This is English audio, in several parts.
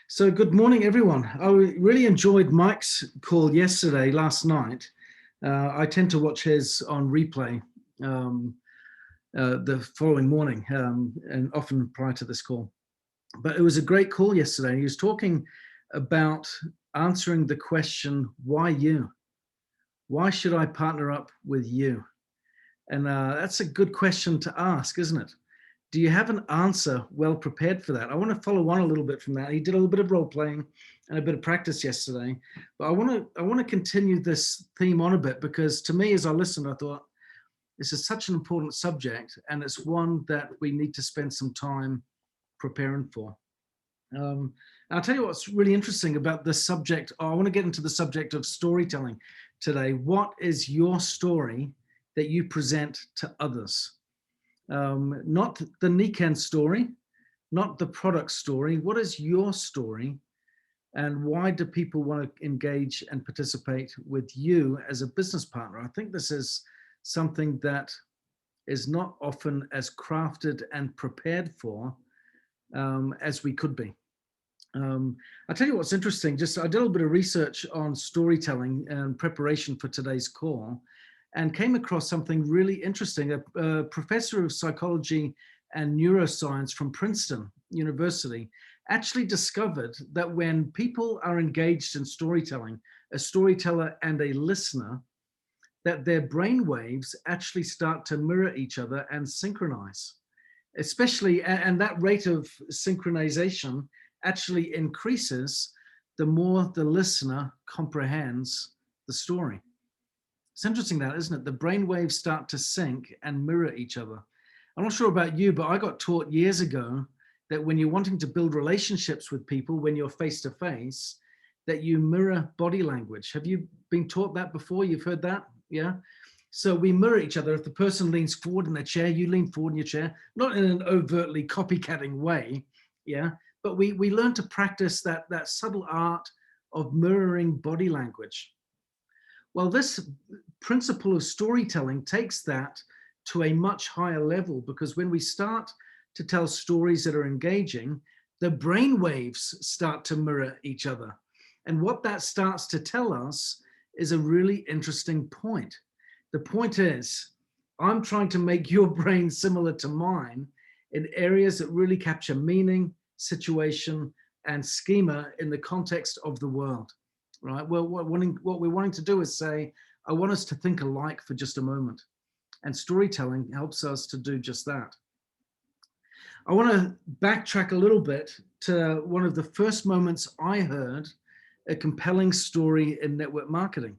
So good morning, everyone. I really enjoyed Mike's call last night. I tend to watch his on replay um, the following morning and often prior to this call. But it was a great call yesterday. He was talking about answering the question, why you? Why should I partner up with you? And that's a good question to ask, isn't it? Do you have an answer well prepared for that? I want to follow on a little bit from that. He did a little bit of role playing and a bit of practice yesterday, but I want to continue this theme on a bit, because to me, as I listened, I thought this is such an important subject, and it's one that we need to spend some time preparing for. I'll tell you what's really interesting about this subject. I want to get into the subject of storytelling today. What is your story that you present to others? Not the Nikan story, not the product story. What is your story, and why do people want to engage and participate with you as a business partner? I think this is something that is not often as crafted and prepared for as we could be. I'll tell you what's interesting. I did a little bit of research on storytelling and preparation for today's call, and came across something really interesting. A professor of psychology and neuroscience from Princeton University actually discovered that when people are engaged in storytelling, a storyteller and a listener, that their brain waves actually start to mirror each other and synchronize. Especially, and that rate of synchronization actually increases the more the listener comprehends the story. It's interesting that, isn't it? The brain waves start to sync and mirror each other. I'm not sure about you, but I got taught years ago that when you're wanting to build relationships with people, when you're face to face, that you mirror body language. Have you been taught that before? You've heard that? Yeah. So we mirror each other. If the person leans forward in their chair, you lean forward in your chair, not in an overtly copycatting way. Yeah. But we learn to practice that subtle art of mirroring body language. Well, this principle of storytelling takes that to a much higher level, because when we start to tell stories that are engaging, the brain waves start to mirror each other. And what that starts to tell us is a really interesting point. The point is, I'm trying to make your brain similar to mine in areas that really capture meaning, situation, and schema in the context of the world. Right. Well, what we're wanting to do is say, I want us to think alike for just a moment. And storytelling helps us to do just that. I want to backtrack a little bit to one of the first moments I heard a compelling story in network marketing.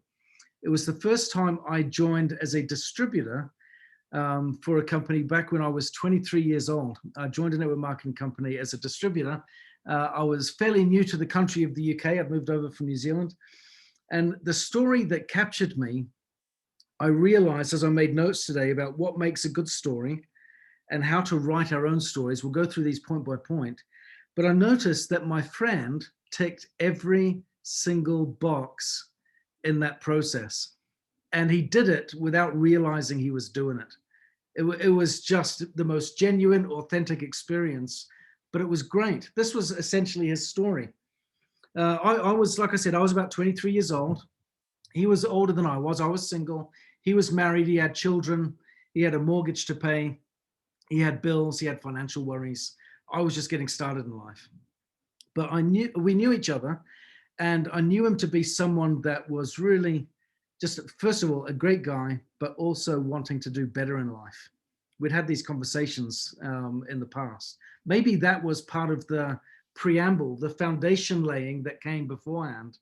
It was the first time I joined as a distributor for a company back when I was 23 years old. I joined a network marketing company as a distributor. I was fairly new to the country of the UK. I'd moved over from New Zealand. And the story that captured me, I realized as I made notes today about what makes a good story and how to write our own stories. We'll go through these point by point. But I noticed that my friend ticked every single box in that process. And he did it without realizing he was doing it. It was just the most genuine, authentic experience. But it was great. This was essentially his story. I was, like I said, I was about 23 years old. He was older than I was. I was single. He was married. He had children. He had a mortgage to pay. He had bills. He had financial worries. I was just getting started in life. But we knew each other, and I knew him to be someone that was really just, first of all, a great guy, but also wanting to do better in life. We'd had these conversations in the past. Maybe that was part of the preamble, the foundation laying that came beforehand,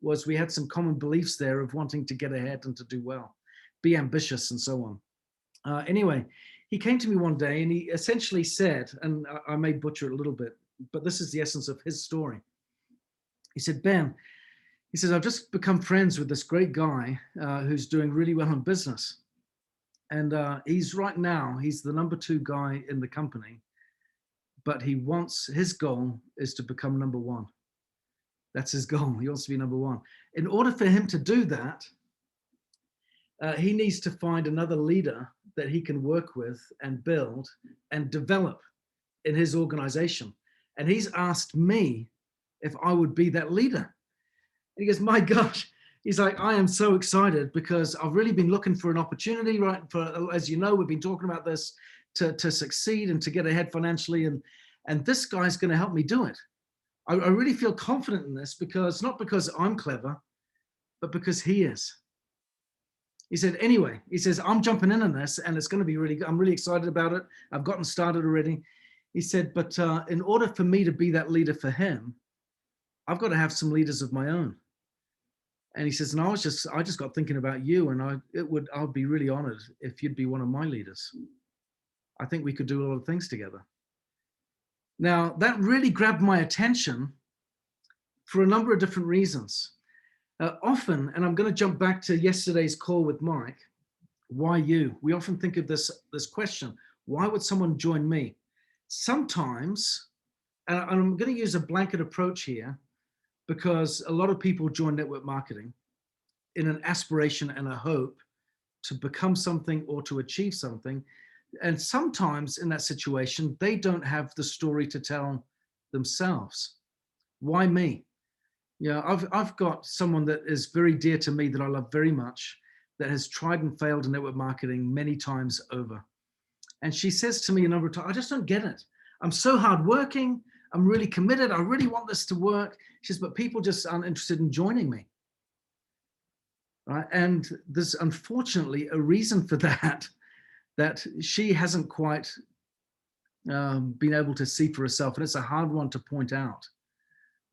was we had some common beliefs there of wanting to get ahead and to do well, be ambitious and so on. Anyway, he came to me one day and he essentially said, and I may butcher it a little bit, but this is the essence of his story. He said, Ben, he says, I've just become friends with this great guy who's doing really well in business. And he's the number 2 guy in the company, but his goal is to become number 1. That's his goal. He wants to be number 1. In order for him to do that, he needs to find another leader that he can work with and build and develop in his organization. And he's asked me if I would be that leader. And he goes, my gosh, he's like, I am so excited because I've really been looking for an opportunity, right? For, as you know, we've been talking about this, to succeed and to get ahead financially. And this guy's going to help me do it. I really feel confident in this because not because I'm clever, but because he is. He said, anyway, he says, I'm jumping in on this and it's going to be really good. I'm really excited about it. I've gotten started already. He said, but in order for me to be that leader for him, I've got to have some leaders of my own. And he says, and I just got thinking about you, and I'd be really honored if you'd be one of my leaders. I think we could do a lot of things together. Now, that really grabbed my attention for a number of different reasons. Often, and I'm going to jump back to yesterday's call with Mike, why you? We often think of this question, why would someone join me? Sometimes, and I'm going to use a blanket approach here, because a lot of people join network marketing in an aspiration and a hope to become something or to achieve something. And sometimes in that situation, they don't have the story to tell themselves. Why me? Yeah, I've got someone that is very dear to me that I love very much, that has tried and failed in network marketing many times over. And she says to me a number of times, I just don't get it. I'm so hardworking. I'm really committed. I really want this to work. She says, but people just aren't interested in joining me. Right? And there's unfortunately a reason for that, that she hasn't quite been able to see for herself. And it's a hard one to point out.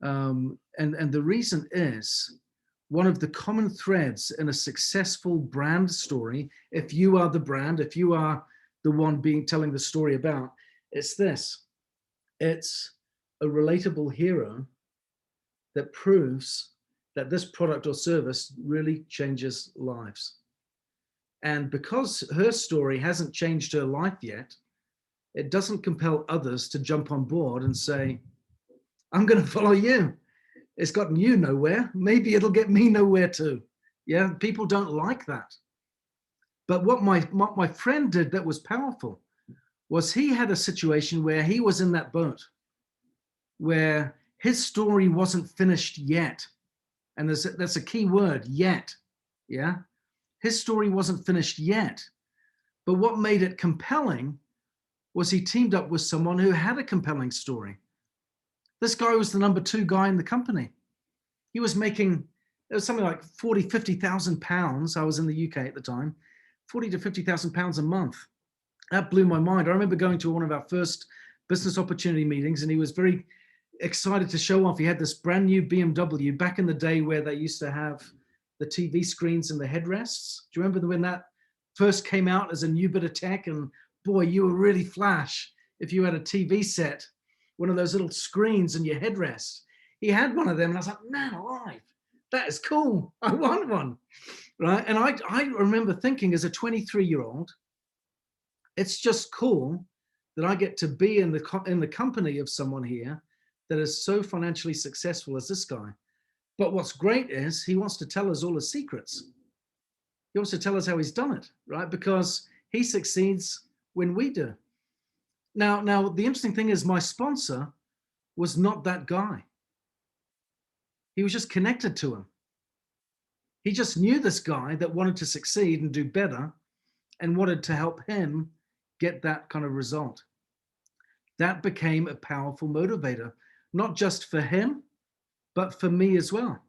And the reason is, one of the common threads in a successful brand story, if you are the brand, if you are the one telling the story about, it's this. It's a relatable hero that proves that this product or service really changes lives. And because her story hasn't changed her life yet, it doesn't compel others to jump on board and say, I'm going to follow you. It's gotten you nowhere. Maybe it'll get me nowhere too. Yeah, people don't like that. But what my friend did that was powerful was he had a situation where he was in that boat, where his story wasn't finished yet. And that's a key word, yet. Yeah, his story wasn't finished yet. But what made it compelling was he teamed up with someone who had a compelling story. This guy was the number 2 guy in the company. He was making, it was something like 40, 50,000 pounds. I was in the UK at the time, 40 to 50,000 pounds a month. That blew my mind. I remember going to one of our first business opportunity meetings, and he was very excited to show off. He had this brand new BMW back in the day where they used to have the TV screens and the headrests. Do you remember when that first came out as a new bit of tech? And boy, you were really flash if you had a TV set, one of those little screens in your headrest. He had one of them, and I was like, man alive, that is cool. I want one, right? And I remember thinking as a 23-year-old, it's just cool that I get to be in the company of someone here that is so financially successful as this guy. But what's great is he wants to tell us all his secrets. He wants to tell us how he's done it, right? Because he succeeds when we do. Now, the interesting thing is my sponsor was not that guy. He was just connected to him. He just knew this guy that wanted to succeed and do better and wanted to help him get that kind of result. That became a powerful motivator, not just for him, but for me as well.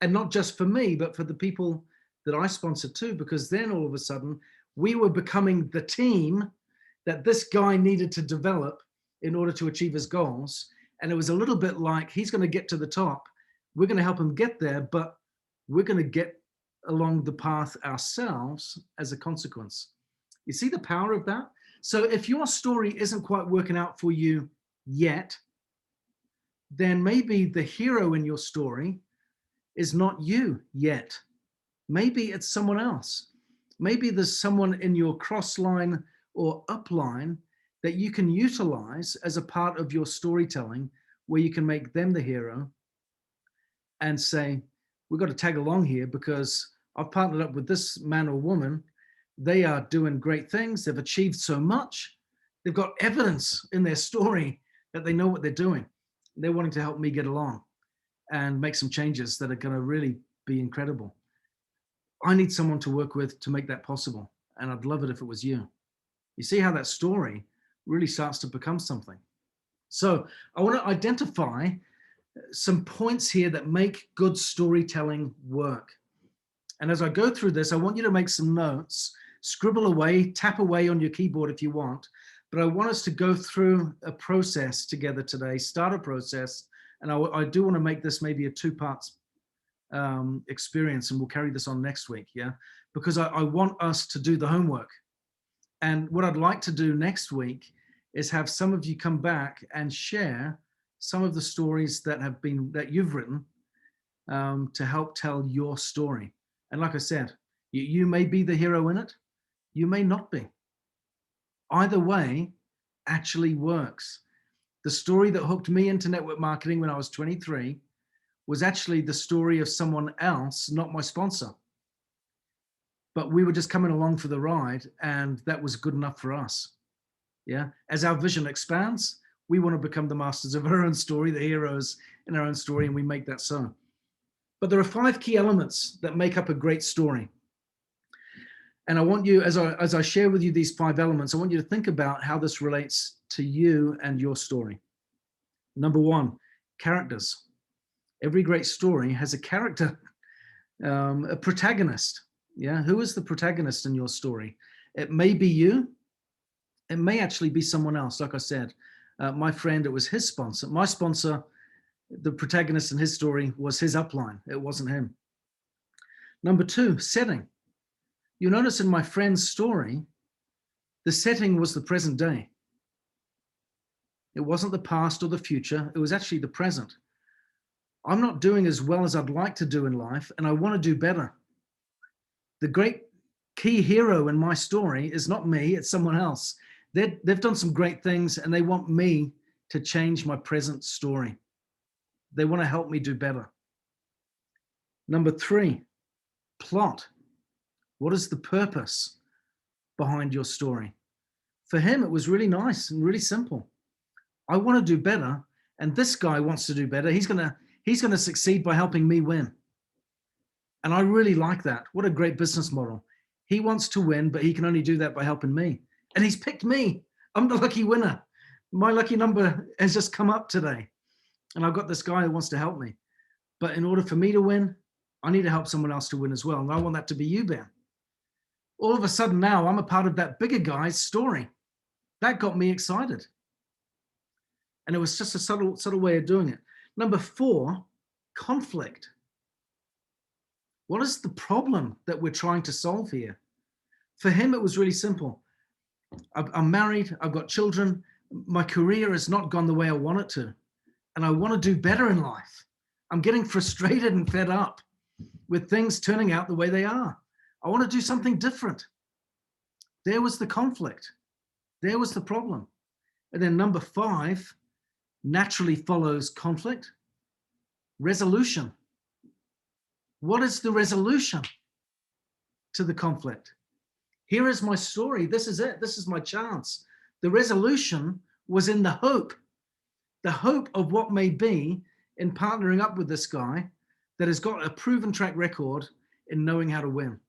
And not just for me, but for the people that I sponsored too, because then all of a sudden we were becoming the team that this guy needed to develop in order to achieve his goals. And it was a little bit like, he's going to get to the top. We're going to help him get there, but we're going to get along the path ourselves as a consequence. You see the power of that? So if your story isn't quite working out for you yet, then maybe the hero in your story is not you yet. Maybe it's someone else. Maybe there's someone in your cross line or upline that you can utilize as a part of your storytelling, where you can make them the hero and say, we've got to tag along here because I've partnered up with this man or woman. They are doing great things. They've achieved so much. They've got evidence in their story that they know what they're doing. They're wanting to help me get along. and make some changes that are going to really be incredible. I need someone to work with to make that possible. And I'd love it if it was you. You see how that story really starts to become something. So I want to identify some points here that make good storytelling work. And as I go through this, I want you to make some notes, scribble away, tap away on your keyboard if you want. But I want us to go through a process together today, start a process. And I do want to make this maybe a two-part experience, and we'll carry this on next week, yeah? Because I want us to do the homework. And what I'd like to do next week is have some of you come back and share some of the stories that you've written to help tell your story. And like I said, you may be the hero in it, you may not be. Either way actually works. The story that hooked me into network marketing when I was 23 was actually the story of someone else, not my sponsor. But we were just coming along for the ride, and that was good enough for us. Yeah. As our vision expands, we want to become the masters of our own story, the heroes in our own story, and we make that so. But there are 5 key elements that make up a great story. And I want you, as I share with you these 5 elements, I want you to think about how this relates to you and your story. Number 1, characters. Every great story has a character, a protagonist. Yeah, who is the protagonist in your story? It may be you. It may actually be someone else. Like I said, my friend, it was his sponsor. My sponsor, the protagonist in his story was his upline. It wasn't him. Number 2, setting. You notice in my friend's story, the setting was the present day. It wasn't the past or the future. It was actually the present. I'm not doing as well as I'd like to do in life, and I want to do better. The great key hero in my story is not me, it's someone else. They've done some great things, and they want me to change my present story. They want to help me do better. Number 3, plot. What is the purpose behind your story? For him, it was really nice and really simple. I want to do better, and this guy wants to do better. He's gonna succeed by helping me win. And I really like that. What a great business model. He wants to win, but he can only do that by helping me. And he's picked me. I'm the lucky winner. My lucky number has just come up today. And I've got this guy who wants to help me. But in order for me to win, I need to help someone else to win as well. And I want that to be you, Ben. All of a sudden now, I'm a part of that bigger guy's story. That got me excited. And it was just a subtle way of doing it. Number 4, conflict. What is the problem that we're trying to solve here? For him, it was really simple. I'm married, I've got children, my career has not gone the way I want it to, and I want to do better in life. I'm getting frustrated and fed up with things turning out the way they are. I want to do something different. There was the conflict. There was the problem. And then number 5 naturally follows conflict. Resolution. What is the resolution to the conflict? Here is my story. This is it. This is my chance. The resolution was in the hope of what may be in partnering up with this guy that has got a proven track record in knowing how to win.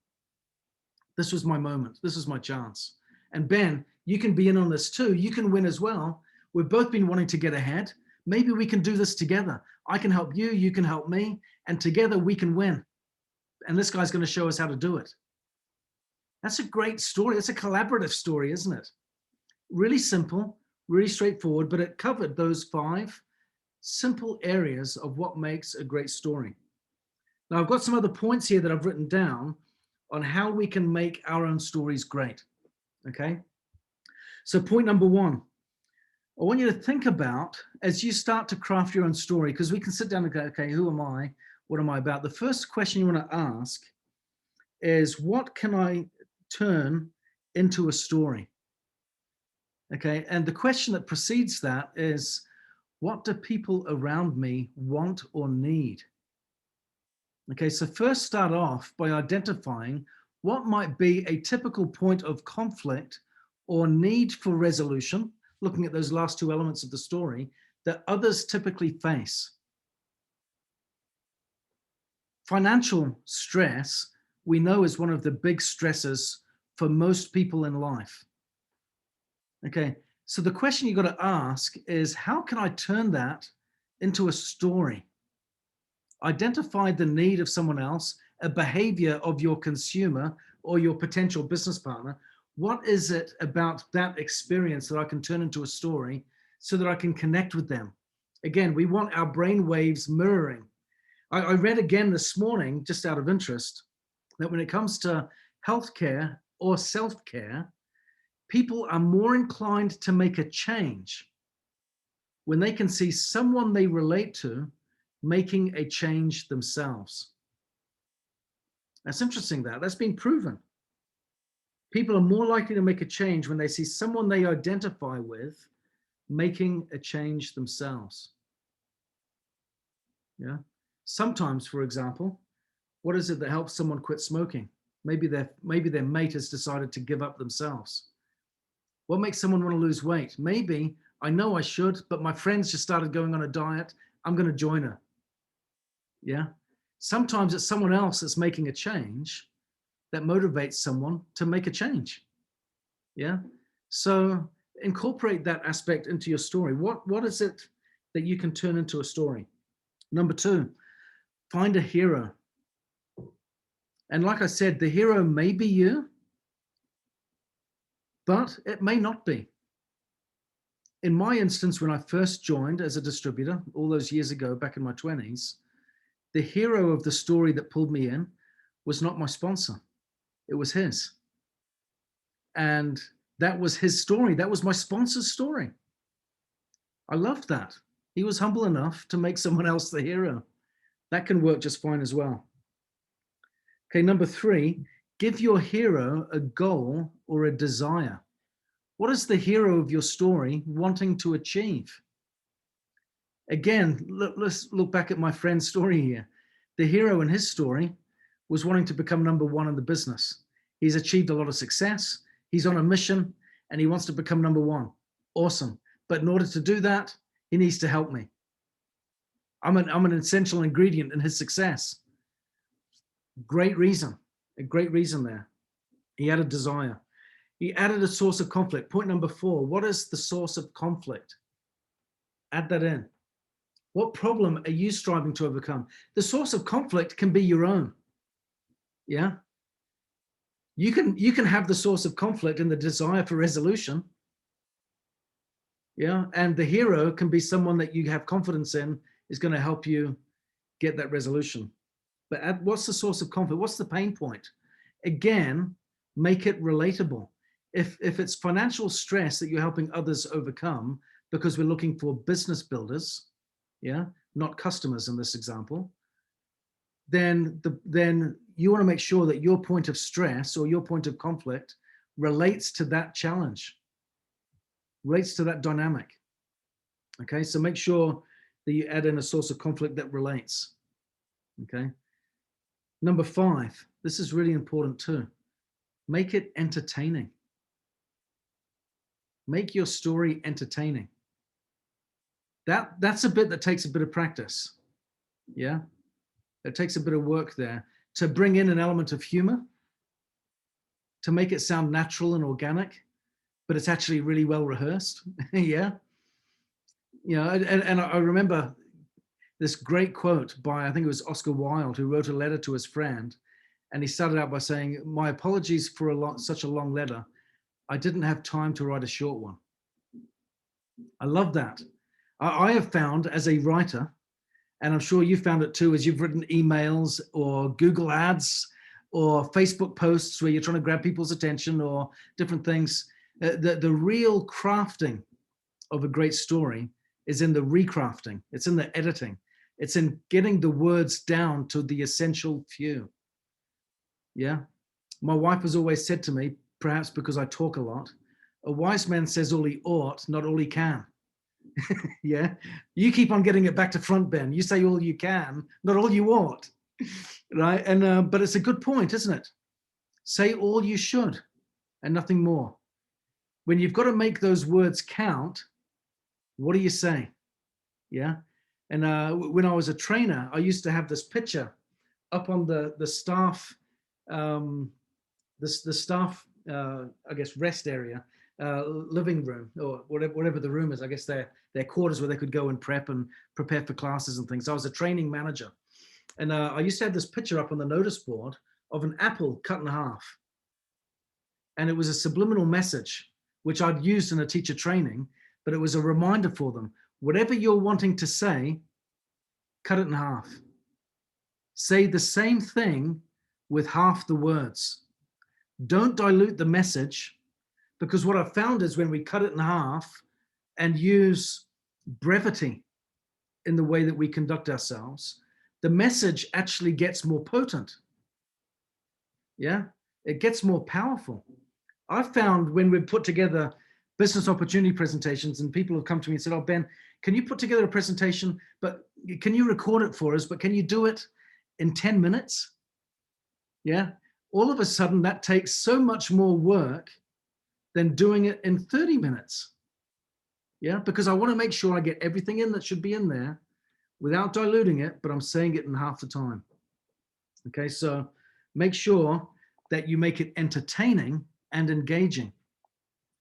This was my moment. This is my chance. And Ben, you can be in on this too. You can win as well. We've both been wanting to get ahead. Maybe we can do this together. I can help you, you can help me, and together we can win. And this guy's going to show us how to do it. That's a great story. It's a collaborative story, isn't it? Really simple, really straightforward, but it covered those 5 simple areas of what makes a great story. Now, I've got some other points here that I've written down on how we can make our own stories great, okay? So point number 1, I want you to think about, as you start to craft your own story, because we can sit down and go, okay, who am I? What am I about? The first question you want to ask is, what can I turn into a story? Okay, and the question that precedes that is, what do people around me want or need? Okay, so first start off by identifying what might be a typical point of conflict or need for resolution, looking at those last 2 elements of the story, that others typically face. Financial stress, we know, is one of the big stresses for most people in life. Okay, so the question you got to ask is, how can I turn that into a story? Identify the need of someone else, a behavior of your consumer or your potential business partner. What is it about that experience that I can turn into a story so that I can connect with them? Again, we want our brain waves mirroring. I read again this morning, just out of interest, that when it comes to healthcare or self-care, people are more inclined to make a change when they can see someone they relate to making a change themselves. That's interesting. That's been proven. People are more likely to make a change when they see someone they identify with making a change themselves. Yeah. Sometimes, for example, what is it that helps someone quit smoking? Maybe their mate has decided to give up themselves. What makes someone want to lose weight? Maybe I know I should, but my friends just started going on a diet. I'm going to join her. Yeah. Sometimes it's someone else that's making a change that motivates someone to make a change. Yeah. So incorporate that aspect into your story. What is it that you can turn into a story? Number 2, find a hero. And like I said, the hero may be you, but it may not be. In my instance, when I first joined as a distributor all those years ago, back in my 20s, the hero of the story that pulled me in was not my sponsor. It was his. And that was his story. That was my sponsor's story. I loved that. He was humble enough to make someone else the hero. That can work just fine as well. Okay, number 3, give your hero a goal or a desire. What is the hero of your story wanting to achieve? Again, let's look back at my friend's story here. The hero in his story was wanting to become number 1 in the business. He's achieved a lot of success. He's on a mission and he wants to become number 1. Awesome. But in order to do that, he needs to help me. I'm an essential ingredient in his success. Great reason. A great reason there. He had a desire. He added a source of conflict. Point number 4, what is the source of conflict? Add that in. What problem are you striving to overcome? The source of conflict can be your own. Yeah. You can have the source of conflict and the desire for resolution. Yeah. And the hero can be someone that you have confidence in is going to help you get that resolution. But what's the source of conflict? What's the pain point? Again, make it relatable. If it's financial stress that you're helping others overcome, because we're looking for business builders, yeah, not customers in this example, then you want to make sure that your point of stress or your point of conflict relates to that challenge, relates to that dynamic. Okay, so make sure that you add in a source of conflict that relates. Okay. Number 5, this is really important too. Make it entertaining. Make your story entertaining. That's a bit that takes a bit of practice. Yeah. It takes a bit of work there to bring in an element of humor, to make it sound natural and organic, but it's actually really well rehearsed. Yeah. You know, and I remember this great quote by, I think it was Oscar Wilde, who wrote a letter to his friend. And he started out by saying, "My apologies for such a long letter. I didn't have time to write a short one." I love that. I have found as a writer, and I'm sure you found it too, as you've written emails or Google ads or Facebook posts where you're trying to grab people's attention or different things, the real crafting of a great story is in the recrafting. It's in the editing. It's in getting the words down to the essential few. Yeah. My wife has always said to me, perhaps because I talk a lot, a wise man says all he ought, not all he can. Yeah. You keep on getting it back to front, Ben. You say all you can, not all you ought. Right. And, but it's a good point, isn't it? Say all you should and nothing more. When you've got to make those words count, what do you say? Yeah. And when I was a trainer, I used to have this picture up on the staff, the staff, I guess, rest area, living room, or whatever the room is. I guess their quarters where they could go and prep and prepare for classes and things. I was a training manager, and I used to have this picture up on the notice board of an apple cut in half, and it was a subliminal message which I'd used in a teacher training, but it was a reminder for them: whatever you're wanting to say, cut it in half. Say the same thing with half the words. Don't dilute the message, because what I've found is when we cut it in half and use brevity in the way that we conduct ourselves, the message actually gets more potent. Yeah, it gets more powerful. I've found when we've put together business opportunity presentations and people have come to me and said, oh, Ben, can you put together a presentation, but can you record it for us, but can you do it in 10 minutes? Yeah, all of a sudden that takes so much more work than doing it in 30 minutes. Yeah, because I want to make sure I get everything in that should be in there without diluting it, but I'm saying it in half the time. Okay, so make sure that you make it entertaining and engaging.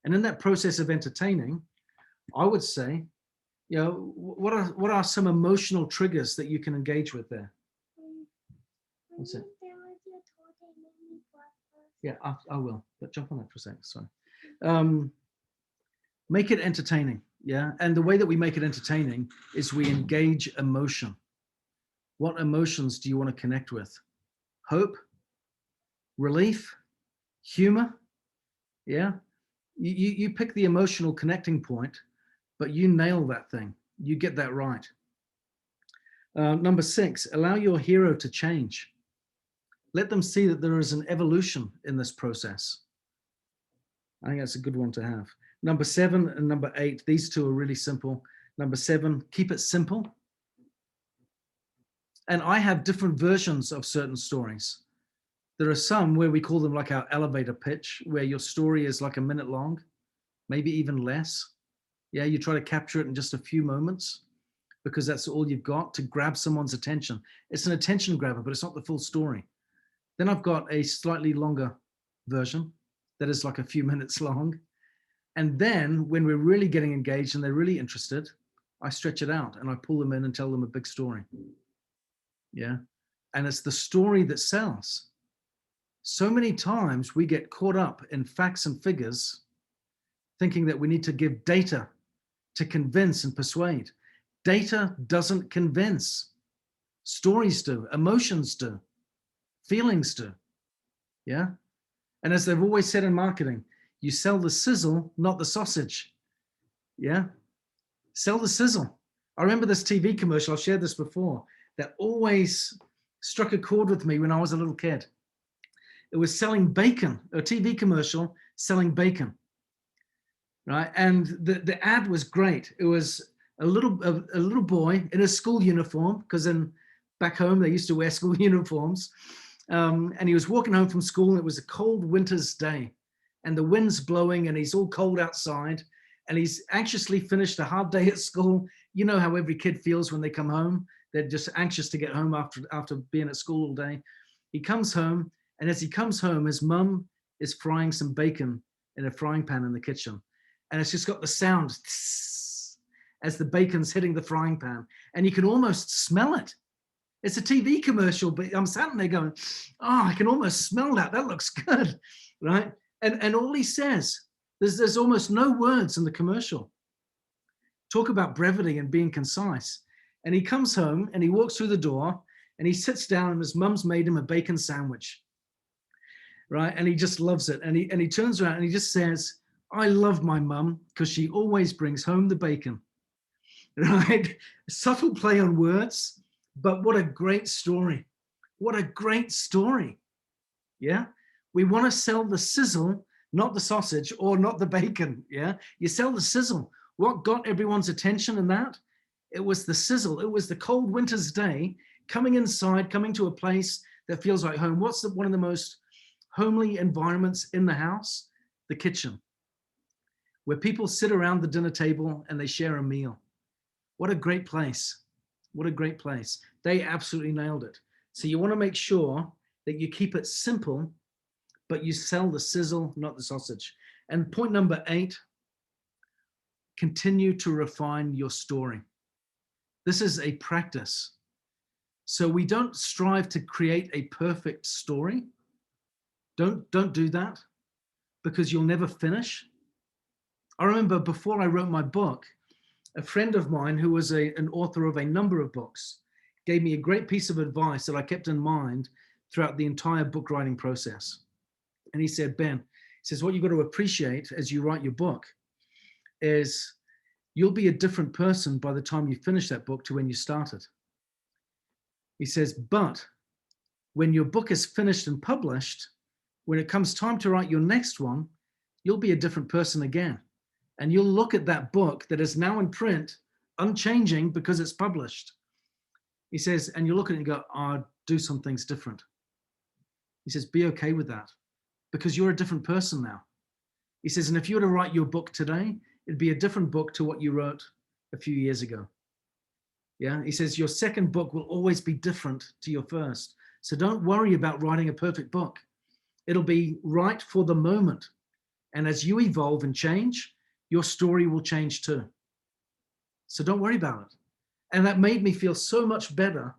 And in that process of entertaining, I would say, you know, what are some emotional triggers that you can engage with there? What's it? Yeah, I will, but jump on that for a second. Sorry. Make it entertaining. Yeah, and the way that we make it entertaining is we engage emotion. What emotions do you want to connect with? Hope, relief, humor. Yeah, you pick the emotional connecting point, but you nail that thing. You get that right. Number 6, allow your hero to change. Let them see that there is an evolution in this process. I think that's a good one to have. Number 7 and number 8, these two are really simple. Number 7, keep it simple. And I have different versions of certain stories. There are some where we call them like our elevator pitch, where your story is like a minute long, maybe even less. Yeah, you try to capture it in just a few moments because that's all you've got to grab someone's attention. It's an attention grabber, but it's not the full story. Then I've got a slightly longer version that is like a few minutes long. And then when we're really getting engaged and they're really interested, I stretch it out and I pull them in and tell them a big story. Yeah. And it's the story that sells. So many times we get caught up in facts and figures, thinking that we need to give data to convince and persuade. Data doesn't convince. Stories do, emotions do, feelings do. Yeah. And as they've always said in marketing, you sell the sizzle, not the sausage. Yeah. Sell the sizzle. I remember this TV commercial, I've shared this before, that always struck a chord with me when I was a little kid. It was selling bacon, a TV commercial selling bacon, right? And the ad was great. It was a little boy in a school uniform, because back home they used to wear school uniforms, and he was walking home from school, and it was a cold winter's day, and the wind's blowing, and he's all cold outside, and he's anxiously finished a hard day at school. You know how every kid feels when they come home. They're just anxious to get home after being at school all day. He comes home, and as he comes home, his mum is frying some bacon in a frying pan in the kitchen. And it's just got the sound as the bacon's hitting the frying pan. And you can almost smell it. It's a TV commercial, but I'm sat there going, oh, I can almost smell that. That looks good, right? And all he says, there's almost no words in the commercial. Talk about brevity and being concise. And he comes home and he walks through the door and he sits down, and his mum's made him a bacon sandwich, right? And he just loves it. And he turns around and he just says, I love my mum because she always brings home the bacon, right? Subtle play on words, but what a great story. What a great story. Yeah. We want to sell the sizzle, not the sausage or not the bacon. Yeah. You sell the sizzle. What got everyone's attention in that? It was the sizzle. It was the cold winter's day, coming inside, coming to a place that feels like home. What's one of the most homely environments in the house? The kitchen, where people sit around the dinner table and they share a meal. What a great place. What a great place. They absolutely nailed it. So you want to make sure that you keep it simple, but you sell the sizzle, not the sausage. And point number 8, continue to refine your story. This is a practice. So we don't strive to create a perfect story. Don't do that, because you'll never finish. I remember before I wrote my book, a friend of mine who was an author of a number of books gave me a great piece of advice that I kept in mind throughout the entire book writing process. And he said, Ben, he says, what you've got to appreciate as you write your book is you'll be a different person by the time you finish that book to when you started. He says, but when your book is finished and published, when it comes time to write your next one, you'll be a different person again. And you'll look at that book that is now in print, unchanging because it's published. He says, and you look at it and go, I'll do some things different. He says, be okay with that, because you're a different person now. He says, and if you were to write your book today, it'd be a different book to what you wrote a few years ago. Yeah, he says, your second book will always be different to your first. So don't worry about writing a perfect book. It'll be right for the moment. And as you evolve and change, your story will change too. So don't worry about it. And that made me feel so much better,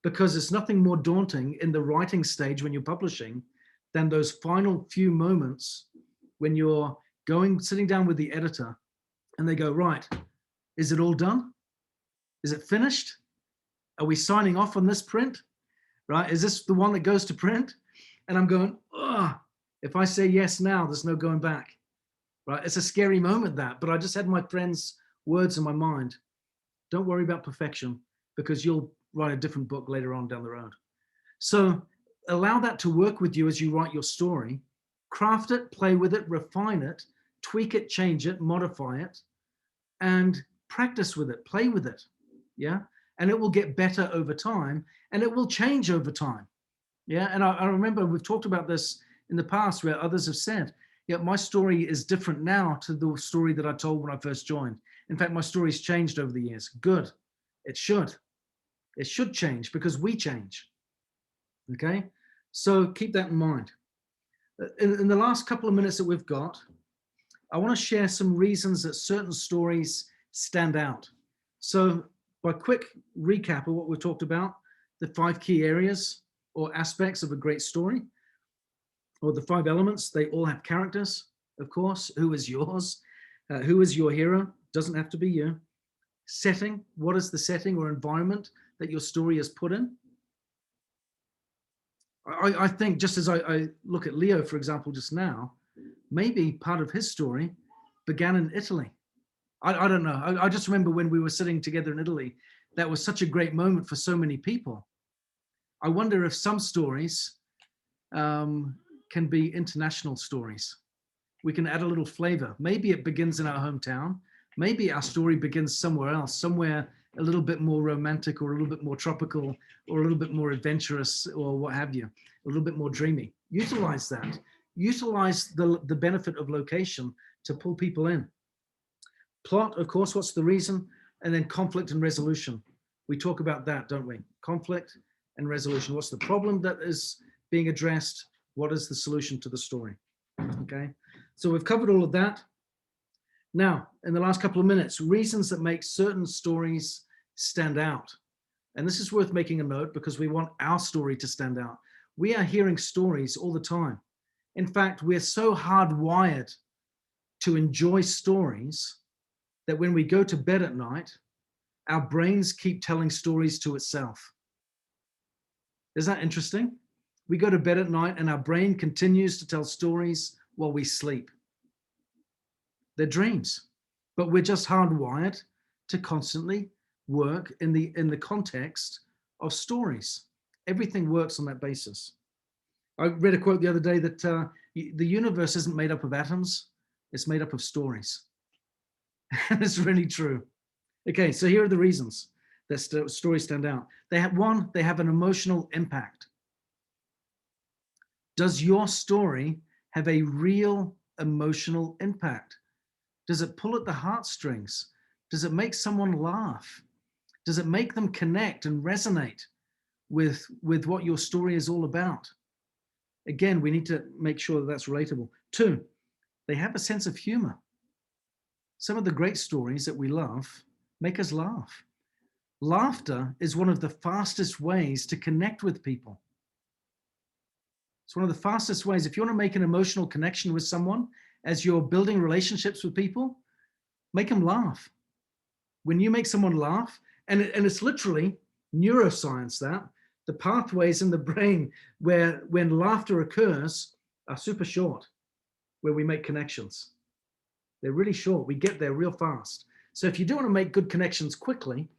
because it's nothing more daunting in the writing stage when you're publishing than those final few moments when you're sitting down with the editor and they go, right, is it all done? Is it finished? Are we signing off on this print? Right? Is this the one that goes to print? And I'm going, oh, if I say yes now, there's no going back. Right? It's a scary moment, that, but I just had my friend's words in my mind. Don't worry about perfection, because you'll write a different book later on down the road. So allow that to work with you as you write your story. Craft it, play with it, refine it, tweak it, change it, modify it, and practice with it, play with it. Yeah. And it will get better over time, and it will change over time. Yeah. And I remember we've talked about this in the past where others have said, yeah, my story is different now to the story that I told when I first joined. In fact, my story's changed over the years. Good. It should. It should change, because we change. Okay. So keep that in mind. In the last couple of minutes that we've got, I want to share some reasons that certain stories stand out. So by quick recap of what we've talked about, the 5 key areas or aspects of a great story, or the 5 elements, they all have characters, of course. Who is yours? Who is your hero? Doesn't have to be you. Setting, what is the setting or environment that your story is put in? I think, just as I look at Leo, for example, just now, maybe part of his story began in Italy. I don't know. I just remember when we were sitting together in Italy, that was such a great moment for so many people. I wonder if some stories can be international stories. We can add a little flavor. Maybe it begins in our hometown. Maybe our story begins somewhere else, somewhere a little bit more romantic, or a little bit more tropical, or a little bit more adventurous, or what have you, a little bit more dreamy. Utilize that. Utilize the benefit of location to pull people in. Plot, of course, what's the reason? And then conflict and resolution. We talk about that, don't we? Conflict and resolution. What's the problem that is being addressed? What is the solution to the story? Okay, so we've covered all of that. Now, in the last couple of minutes, reasons that make certain stories stand out. And this is worth making a note, because we want our story to stand out. We are hearing stories all the time. In fact, we're so hardwired to enjoy stories that when we go to bed at night, our brains keep telling stories to itself. Isn't that interesting? We go to bed at night and our brain continues to tell stories while we sleep. They're dreams, but we're just hardwired to constantly work in the context of stories. Everything works on that basis. I read a quote the other day that the universe isn't made up of atoms, it's made up of stories. And it's really true. Okay, so here are the reasons that stories stand out. They have an emotional impact. Does your story have a real emotional impact? Does it pull at the heartstrings? Does it make someone laugh? Does it make them connect and resonate with what your story is all about. Again, we need to make sure that that's relatable. 2, they have a sense of humor. Some of the great stories that we love make us laugh. Laughter is one of the fastest ways to connect with people. It's one of the fastest ways. If you want to make an emotional connection with someone as you're building relationships with people, make them laugh. When you make someone laugh, and it's literally neuroscience, that the pathways in the brain where when laughter occurs are super short, where we make connections. They're really short. We get there real fast. So if you do want to make good connections quickly,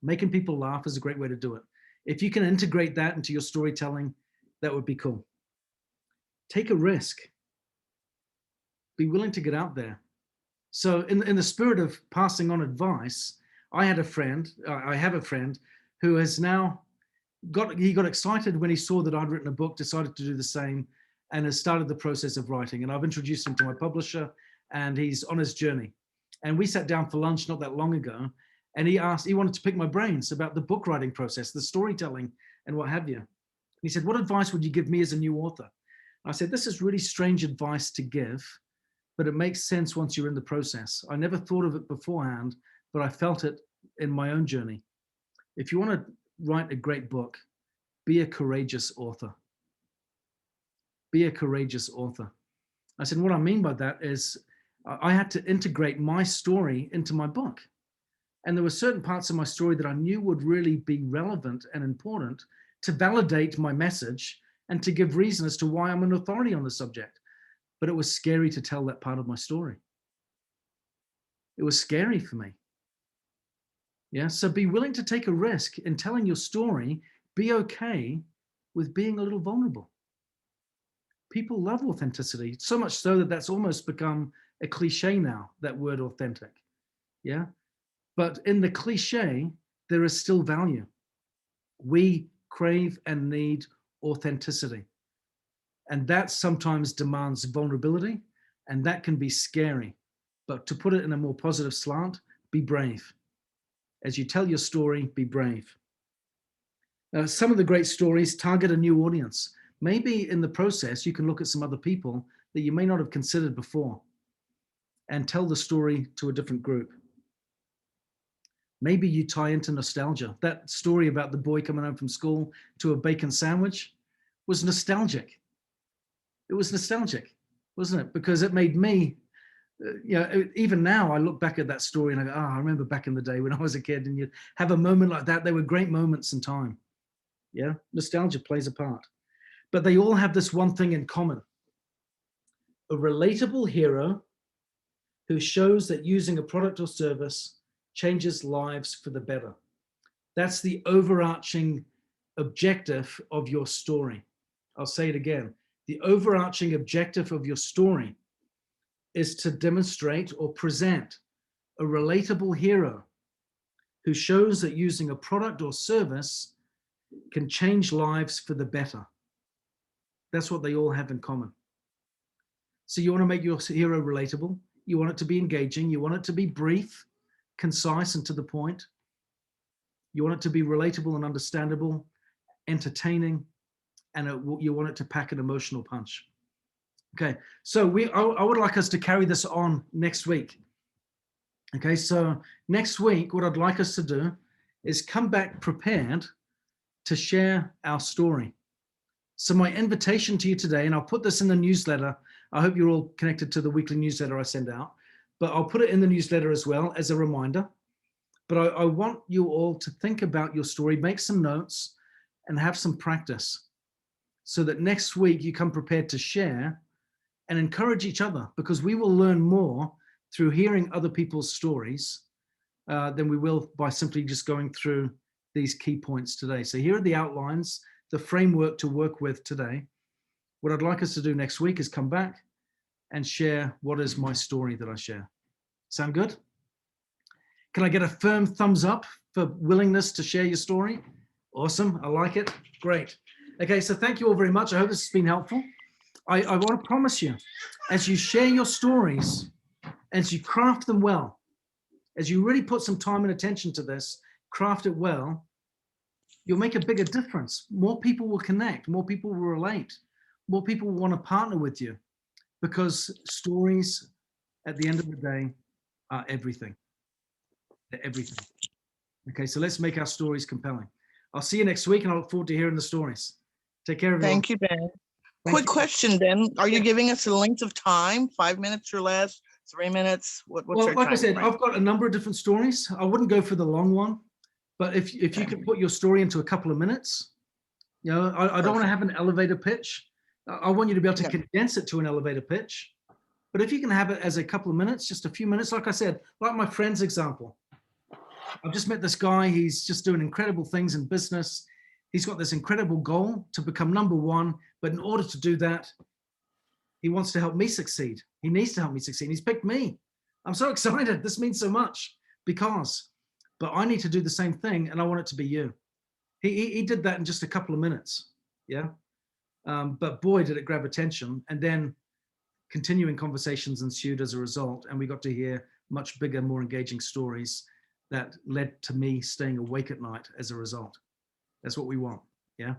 making people laugh is a great way to do it. If you can integrate that into your storytelling, that would be cool. Take a risk. Be willing to get out there. So in the spirit of passing on advice, I have a friend who has now got excited when he saw that I'd written a book, decided to do the same, and has started the process of writing. And I've introduced him to my publisher, and he's on his journey. And we sat down for lunch not that long ago, and he wanted to pick my brains about the book writing process, the storytelling, and what have you. He said, what advice would you give me as a new author? I said, this is really strange advice to give, but it makes sense once you're in the process. I never thought of it beforehand, but I felt it in my own journey. If you want to write a great book, be a courageous author. Be a courageous author. I said, what I mean by that is I had to integrate my story into my book. And there were certain parts of my story that I knew would really be relevant and important to validate my message and to give reason as to why I'm an authority on the subject. But it was scary to tell that part of my story. It was scary for me. Yeah, so be willing to take a risk in telling your story. Be okay with being a little vulnerable. People love authenticity, so much so that that's almost become a cliche now, that word authentic. Yeah, but in the cliche, there is still value. We crave and need authenticity. And that sometimes demands vulnerability, and that can be scary. But to put it in a more positive slant, be brave. As you tell your story, be brave. Some of the great stories target a new audience. Maybe in the process, you can look at some other people that you may not have considered before and tell the story to a different group. Maybe you tie into nostalgia. That story about the boy coming home from school to a bacon sandwich was nostalgic. It was nostalgic, wasn't it? Because it made me, even now I look back at that story and I go, I remember back in the day when I was a kid, and you have a moment like that. They were great moments in time. Yeah, nostalgia plays a part. But they all have this one thing in common: a relatable hero who shows that using a product or service changes lives for the better. That's the overarching objective of your story. I'll say it again. The overarching objective of your story is to demonstrate or present a relatable hero who shows that using a product or service can change lives for the better. That's what they all have in common. So you want to make your hero relatable. You want it to be engaging. You want it to be brief, concise, and to the point. You want it to be relatable and understandable, entertaining, and you want it to pack an emotional punch. Okay, so I would like us to carry this on next week. Okay, so next week, what I'd like us to do is come back prepared to share our story. So my invitation to you today, and I'll put this in the newsletter. I hope you're all connected to the weekly newsletter I send out, but I'll put it in the newsletter as well as a reminder. But I want you all to think about your story, make some notes, and have some practice so that next week you come prepared to share and encourage each other, because we will learn more through hearing other people's stories than we will by simply just going through these key points today. So here are the outlines, the framework to work with today. What I'd like us to do next week is come back and share what is my story that I share. Sound good? Can I get a firm thumbs up for willingness to share your story? Awesome, I like it, great. Okay, so thank you all very much. I hope this has been helpful. I want to promise you, as you share your stories, as you craft them well, as you really put some time and attention to this, craft it well, you'll make a bigger difference. More people will connect, more people will relate, more people will want to partner with you, because stories at the end of the day are everything. They're everything. Okay, so let's make our stories compelling. I'll see you next week, and I look forward to hearing the stories. Take care, everyone. Thank you, Ben. Thank Quick you. question, Ben. Are you Yeah. giving us a length of time? 5 minutes or less? 3 minutes? What's Well, your like I time said, frame? I've got a number of different stories. I wouldn't go for the long one, but if you can put your story into a couple of minutes, you know, I don't want to have an elevator pitch. I want you to be able to condense it to an elevator pitch. But if you can have it as a couple of minutes, just a few minutes, like I said, like my friend's example. I've just met this guy. He's just doing incredible things in business. He's got this incredible goal to become #1. But in order to do that, he wants to help me succeed. He needs to help me succeed. He's picked me. I'm so excited. This means so much but I need to do the same thing, and I want it to be you. He did that in just a couple of minutes. Yeah. But boy, did it grab attention. And then continuing conversations ensued as a result. And we got to hear much bigger, more engaging stories that led to me staying awake at night as a result. That's what we want. Yeah.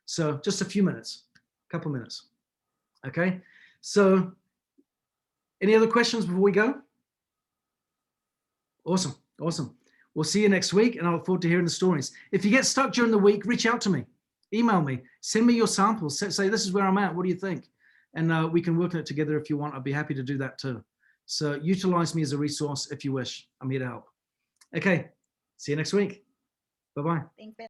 So just a few minutes, a couple minutes. Okay. So any other questions before we go? Awesome. Awesome. We'll see you next week, and I look forward to hearing the stories. If you get stuck during the week, reach out to me, email me, send me your samples, say this is where I'm at, what do you think? And we can work on it together if you want. I'd be happy to do that too. So utilize me as a resource if you wish. I'm here to help. Okay, see you next week. Bye-bye. Thanks, Ben.